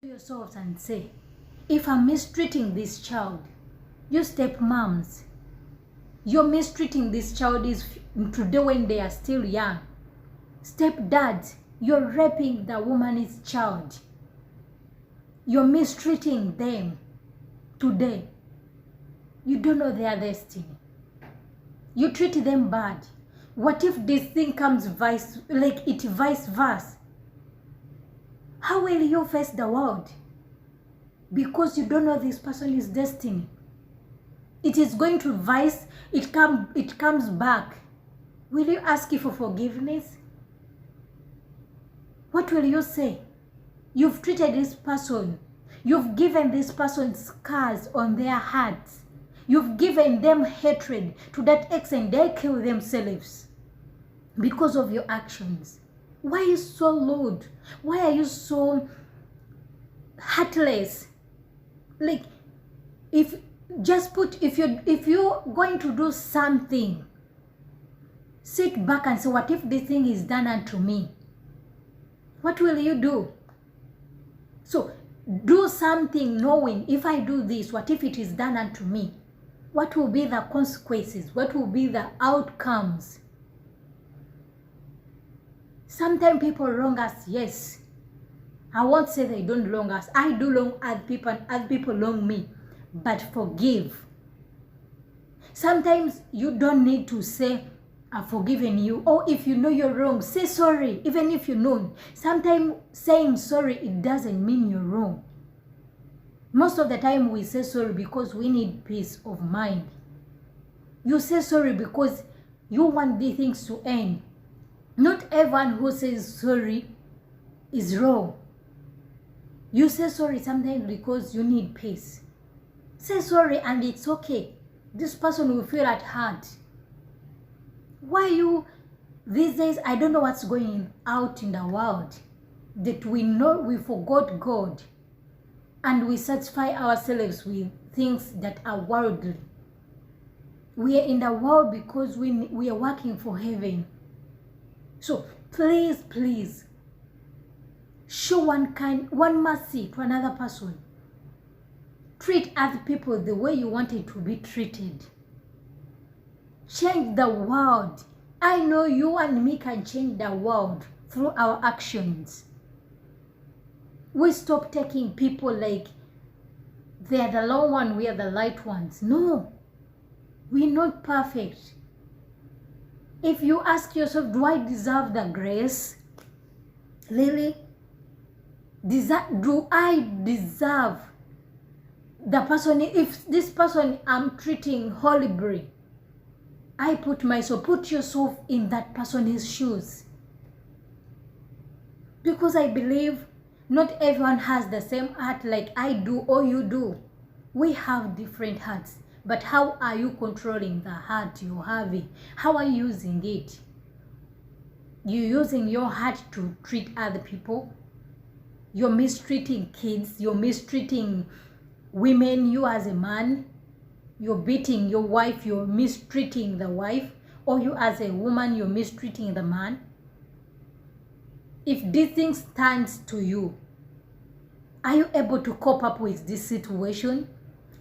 yourselves and say, if I'm mistreating this child, you stepmoms, you're mistreating this child is today when they are still young. Stepdads, you're raping the woman's child. You're mistreating them today. You don't know their destiny. You treat them bad. What if this thing comes vice versa? How will you face the world? Because you don't know this person's destiny. It is going to vice, it comes back. Will you ask for forgiveness? What will you say? You've treated this person. You've given this person scars on their hearts. You've given them hatred to that extent they kill themselves because of your actions. Why are you so rude? Why are you so heartless? Like, if you're going to do something, sit back and say, what if this thing is done unto me? What will you do? So do something knowing, if I do this, what if it is done unto me? What will be the consequences? What will be the outcomes? Sometimes people wrong us, yes. I won't say they don't wrong us. I do wrong other people and other people wrong me. But forgive. Sometimes you don't need to say, I've forgiven you. Or if you know you're wrong, say sorry, even if you know. Sometimes saying sorry, it doesn't mean you're wrong. Most of the time we say sorry because we need peace of mind. You say sorry because you want these things to end. Not everyone who says sorry is wrong. You say sorry sometimes because you need peace. Say sorry and it's okay. This person will feel at heart. Why you, these days, I don't know what's going out in the world, that we know we forgot God and we satisfy ourselves with things that are worldly. We are in the world because we are working for heaven. So please, please, show one mercy to another person. Treat other people the way you wanted to be treated. Change the world. I know you and me can change the world through our actions. We stop taking people like they are the low one, we are the light ones. No, we're not perfect. If you ask yourself, do I deserve the grace? Really? Do I deserve the person? If this person I'm treating horribly, I put yourself in that person's shoes. Because I believe not everyone has the same heart like I do or you do. We have different hearts. But how are you controlling the heart you're having? How are you using it? You're using your heart to treat other people. You're mistreating kids. You're mistreating women. You as a man, you're beating your wife. You're mistreating the wife. Or you as a woman, you're mistreating the man. If this thing stands to you, are you able to cope up with this situation?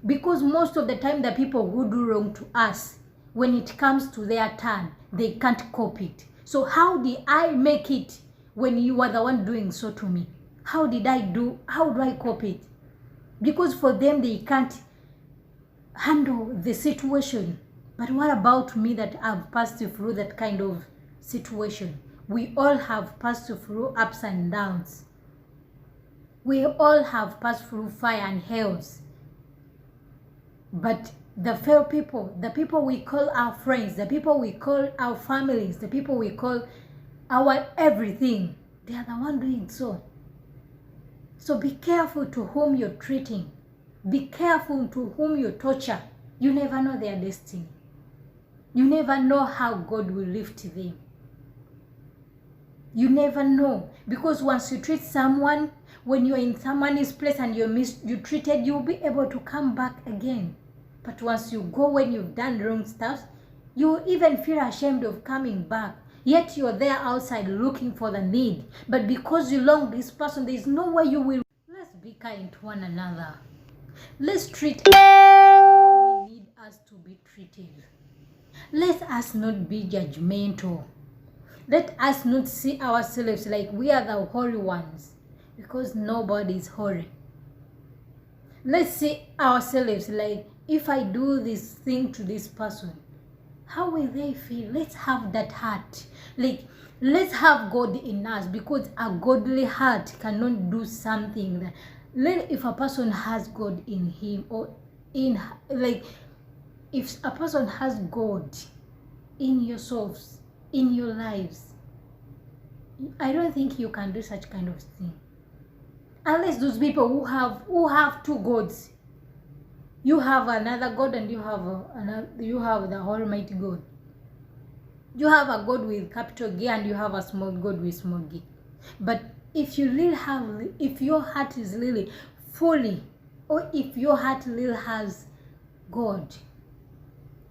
Because most of the time the people who do wrong to us, when it comes to their turn, they can't cope it. So how did I make it when you were the one doing so to me? How do I cope it? Because for them they can't handle the situation. But what about me that I've passed through that kind of situation? We all have passed through ups and downs. We all have passed through fire and hells. But the fair people, the people we call our friends, the people we call our families, the people we call our everything, they are the one doing so. So be careful to whom you're treating. Be careful to whom you torture. You never know their destiny. You never know how God will lift them. You never know. Because once you treat someone, when you're in someone's place and you're treated, you'll be able to come back again. But once you go when you've done wrong stuff, you even feel ashamed of coming back. Yet you're there outside looking for the need. But because you long this person, there is no way you will. Let's be kind to one another. Let's treat how we need us to be treated. Let us not be judgmental. Let us not see ourselves like we are the holy ones, because nobody is holy. Let's see ourselves like, if I do this thing to this person, how will they feel? Let's have that heart. Like, let's have God in us, because a godly heart cannot do something that, if a person has God in him, or in, like, if a person has God in yourselves, in your lives, I don't think you can do such kind of thing. Unless those people who have two gods. You have another God and you have the Almighty God. You have a God with capital G and you have a small God with small g. But if your heart is really fully, or if your heart really has God,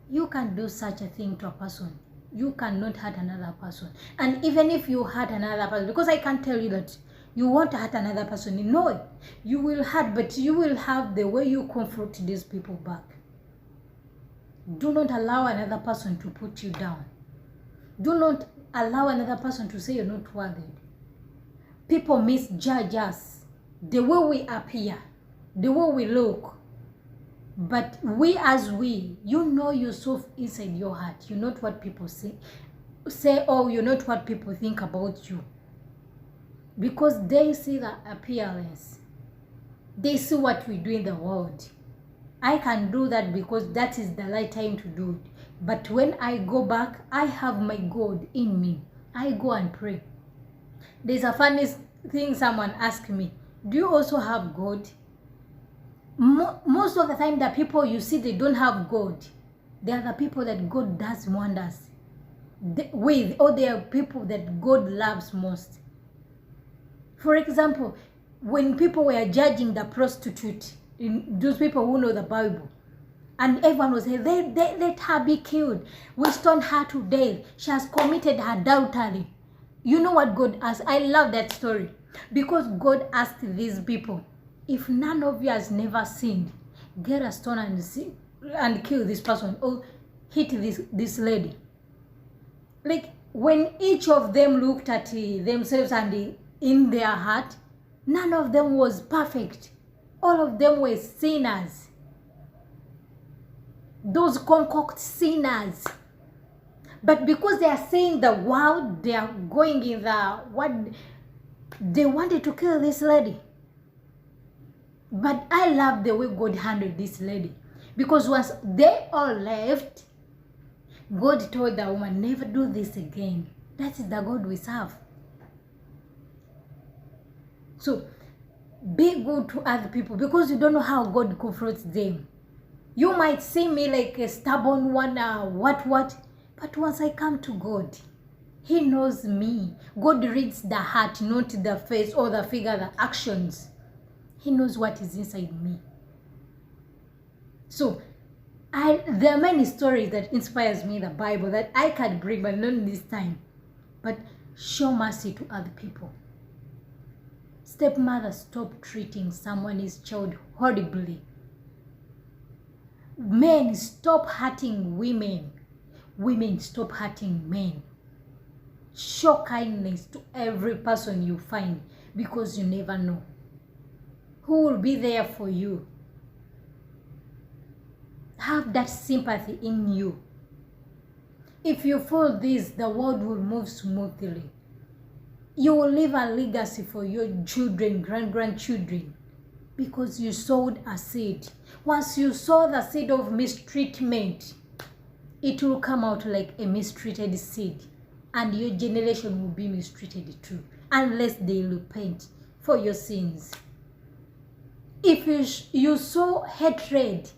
you can do such a thing to a person. You cannot hurt another person. And even if you hurt another person, because I can tell you that you won't hurt another person. No, you will hurt, but you will have the way you confront these people back. Do not allow another person to put you down. Do not allow another person to say you're not worthy. People misjudge us, the way we appear, the way we look. But you know yourself inside your heart. You're not what people say, or you're not what people think about you. Because they see the appearance. They see what we do in the world. I can do that because that is the right time to do it. But when I go back, I have my God in me. I go and pray. There's a funny thing someone asked me. Do you also have God? Most of the time, the people you see, they don't have God. They are the people that God does wonders with, or they are people that God loves most. For example, when people were judging the prostitute, those people who know the Bible, and everyone was saying, let her be killed. We stone her to death. She has committed adultery. You know what God asked? I love that story. Because God asked these people, if none of you has never sinned, get a stone and kill this person, or hit this lady. Like, when each of them looked at themselves and in their heart, none of them was perfect. All of them were sinners. Those concoct sinners. But because they are saying the world, they are going in they wanted to kill this lady. But I love the way God handled this lady. Because once they all left, God told the woman, never do this again. That is the God we serve. So, be good to other people, because you don't know how God confronts them. You might see me like a stubborn one, but once I come to God, He knows me. God reads the heart, not the face or the figure, the actions. He knows what is inside me. So, there are many stories that inspires me in the Bible that I can bring, but not this time. But show mercy to other people. Stepmother, stop treating someone's child horribly. Men, stop hurting women. Women, stop hurting men. Show kindness to every person you find, because you never know who will be there for you. Have that sympathy in you. If you follow this, the world will move smoothly. You will leave a legacy for your children, grandchildren, because you sowed a seed. Once you sow the seed of mistreatment, it will come out like a mistreated seed, and your generation will be mistreated too, unless they repent for your sins. If you sow hatred,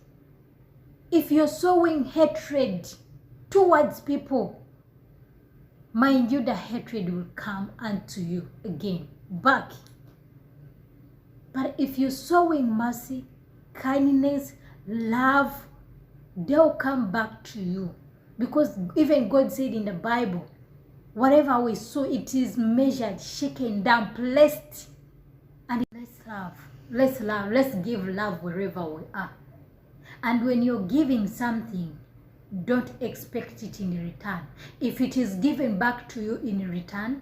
if you're sowing hatred towards people, mind you, the hatred will come unto you again, back. But if you're sowing mercy, kindness, love, they'll come back to you. Because even God said in the Bible, whatever we sow, it is measured, shaken down, blessed. And let's love. Let's love. Let's give love wherever we are. And when you're giving something, don't expect it in return. If it is given back to you in return,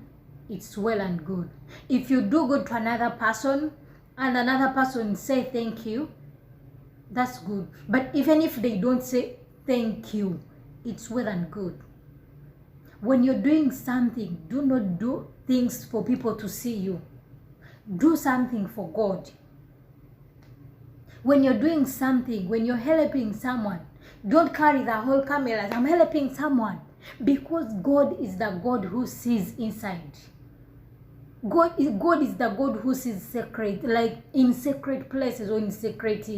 it's well and good. If you do good to another person and another person say thank you, that's good. But even if they don't say thank you, it's well and good. When you're doing something, do not do things for people to see you. Do something for God. When you're doing something, when you're helping someone, don't carry the whole camera. I'm helping someone. Because God is the God who sees inside. God is the God who sees secret, like in secret places or in secret.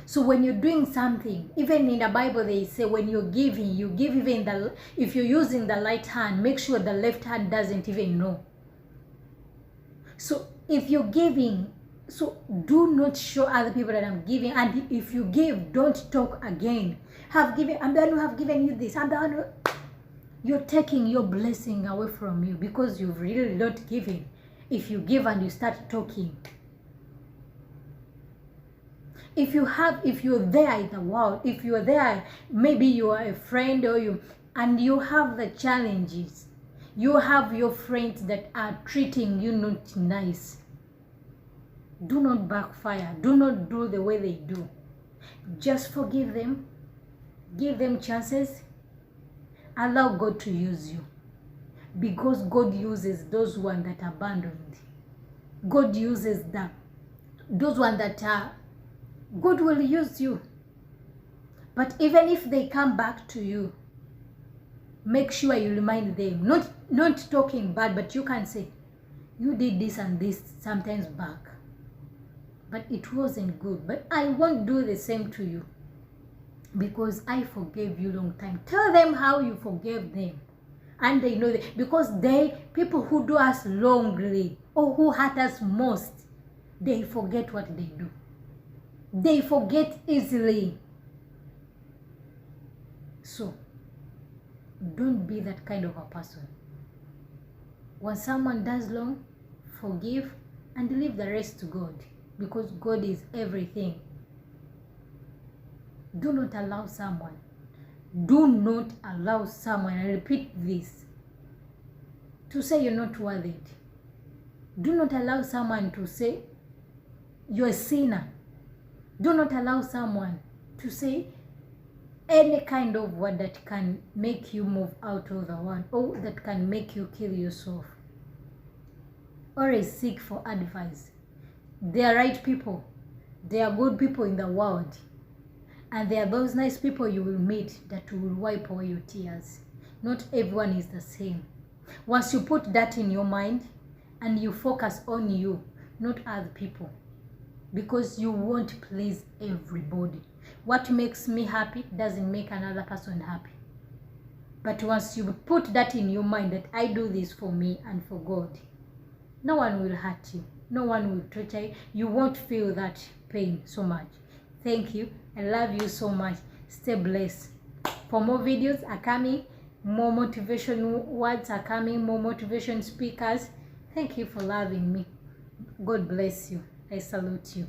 So when you're doing something, even in the Bible they say when you're giving, you give even if you're using the right hand, make sure the left hand doesn't even know. So if you're giving, so do not show other people that I'm giving. And if you give, don't talk again. I'm the one who have given you this. I'm the one who... You're taking your blessing away from you because you've really not given. If you give and you start talking. If you're there in the world, if you're there, maybe you are a friend and you have the challenges. You have your friends that are treating you not nice. Do not backfire. Do not do the way they do. Just forgive them. Give them chances. Allow God to use you. Because God uses those ones that are abandoned. God uses those ones that are... God will use you. But even if they come back to you, make sure you remind them. Not talking bad, but you can say, you did this and this sometimes back. But it wasn't good. But I won't do the same to you. Because I forgave you long time. Tell them how you forgave them. And they know that. Because people who do us wrongly or who hurt us most, they forget what they do. They forget easily. So, don't be that kind of a person. When someone does wrong, forgive and leave the rest to God. Because God is everything. Do not allow someone. Do not allow someone, I repeat this, to say you're not worth it. Do not allow someone to say you're a sinner. Do not allow someone to say any kind of word that can make you move out of the world or that can make you kill yourself. Always seek for advice. They are right people. They are good people in the world. And there are those nice people you will meet that will wipe away your tears. Not everyone is the same. Once you put that in your mind and you focus on you, not other people. Because you won't please everybody. What makes me happy doesn't make another person happy. But once you put that in your mind that I do this for me and for God, no one will hurt you. No one will torture you. You won't feel that pain so much. Thank you. I love you so much. Stay blessed. For more videos are coming. More motivation words are coming. More motivation speakers. Thank you for loving me. God bless you. I salute you.